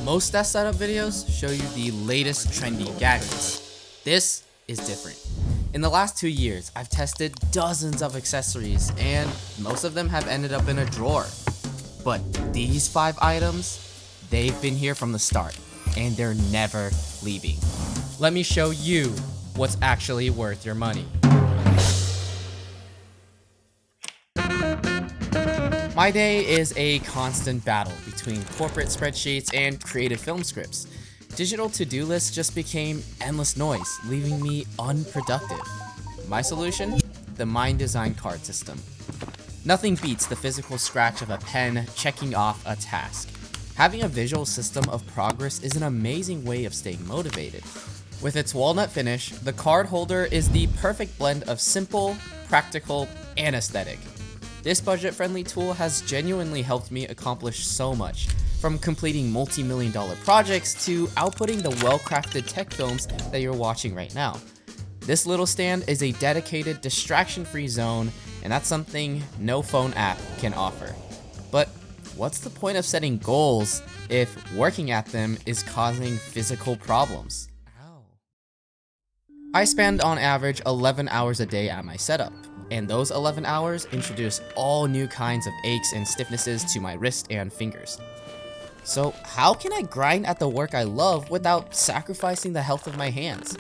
Most desk setup videos show you the latest trendy gadgets. This is different. In the last 2 years, I've tested dozens of accessories and most of them have ended up in a drawer. But these 5 items, they've been here from the start and they're never leaving. Let me show you what's actually worth your money. My day is a constant battle between corporate spreadsheets and creative film scripts. Digital to-do lists just became endless noise, leaving me unproductive. My solution? The Mind Design card system. Nothing beats the physical scratch of a pen checking off a task. Having a visual system of progress is an amazing way of staying motivated. With its walnut finish, the card holder is the perfect blend of simple, practical, and aesthetic. This budget-friendly tool has genuinely helped me accomplish so much, from completing multi-million-dollar projects to outputting the well-crafted tech films that you're watching right now. This little stand is a dedicated distraction-free zone, and that's something no phone app can offer. But what's the point of setting goals if working at them is causing physical problems? I spend on average 11 hours a day at my setup, and those 11 hours introduce all new kinds of aches and stiffnesses to my wrist and fingers. So how can I grind at the work I love without sacrificing the health of my hands?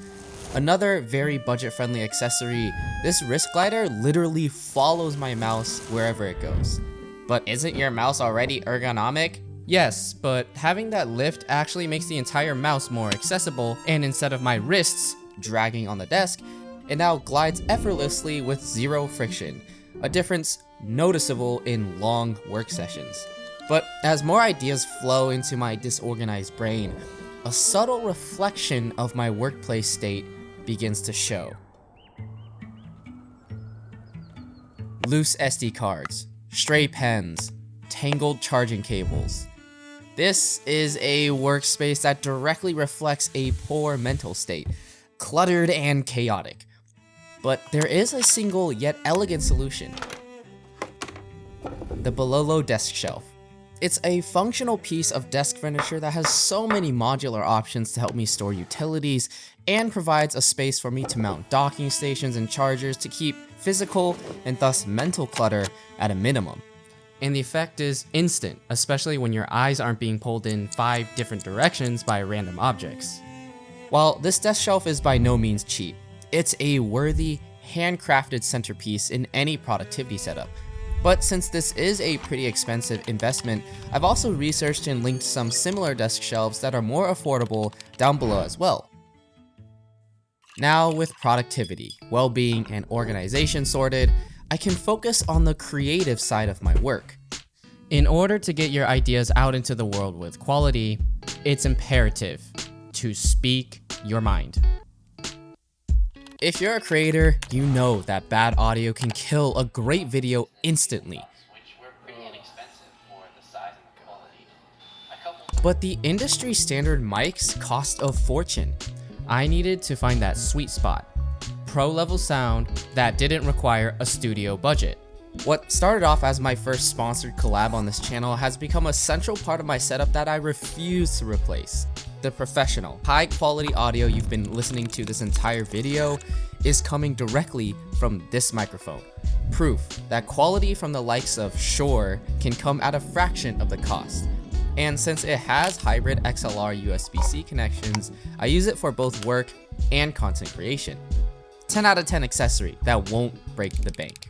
Another very budget-friendly accessory, this wrist glider literally follows my mouse wherever it goes. But isn't your mouse already ergonomic? Yes, but having that lift actually makes the entire mouse more accessible, and instead of my wrists dragging on the desk, it now glides effortlessly with zero friction, a difference noticeable in long work sessions. But as more ideas flow into my disorganized brain, a subtle reflection of my workplace state begins to show. Loose SD cards, stray pens, tangled charging cables. This is a workspace that directly reflects a poor mental state, cluttered and chaotic. But there is a single yet elegant solution. The Balolo desk shelf. It's a functional piece of desk furniture that has so many modular options to help me store utilities and provides a space for me to mount docking stations and chargers to keep physical and thus mental clutter at a minimum. And the effect is instant, especially when your eyes aren't being pulled in 5 different directions by random objects. While this desk shelf is by no means cheap, it's a worthy, handcrafted centerpiece in any productivity setup. But since this is a pretty expensive investment, I've also researched and linked some similar desk shelves that are more affordable down below as well. Now with productivity, well-being, and organization sorted, I can focus on the creative side of my work. In order to get your ideas out into the world with quality, it's imperative to speak your mind. If you're a creator, you know that bad audio can kill a great video instantly. But the industry standard mics cost a fortune. I needed to find that sweet spot, pro level sound that didn't require a studio budget. What started off as my first sponsored collab on this channel has become a central part of my setup that I refuse to replace. The professional, high-quality audio you've been listening to this entire video is coming directly from this microphone. Proof that quality from the likes of Shure can come at a fraction of the cost. And since it has hybrid XLR USB-C connections, I use it for both work and content creation. 10 out of 10 accessory that won't break the bank.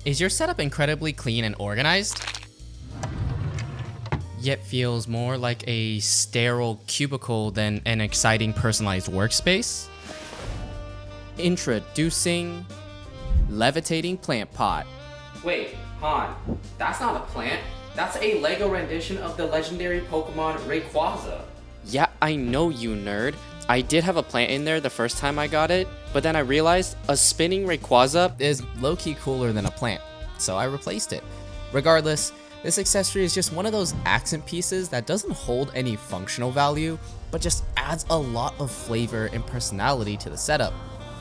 Is your setup incredibly clean and organized, yet feels more like a sterile cubicle than an exciting personalized workspace? Introducing Levitating Plant Pot. Wait, Han, that's not a plant. That's a Lego rendition of the legendary Pokemon Rayquaza. Yeah, I know, you nerd. I did have a plant in there the first time I got it, but then I realized a spinning Rayquaza is low-key cooler than a plant, so I replaced it. Regardless, this accessory is just one of those accent pieces that doesn't hold any functional value, but just adds a lot of flavor and personality to the setup.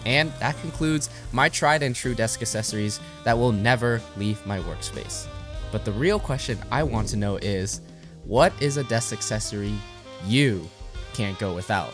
And that concludes my tried and true desk accessories that will never leave my workspace. But the real question I want to know is, what is a desk accessory you can't go without?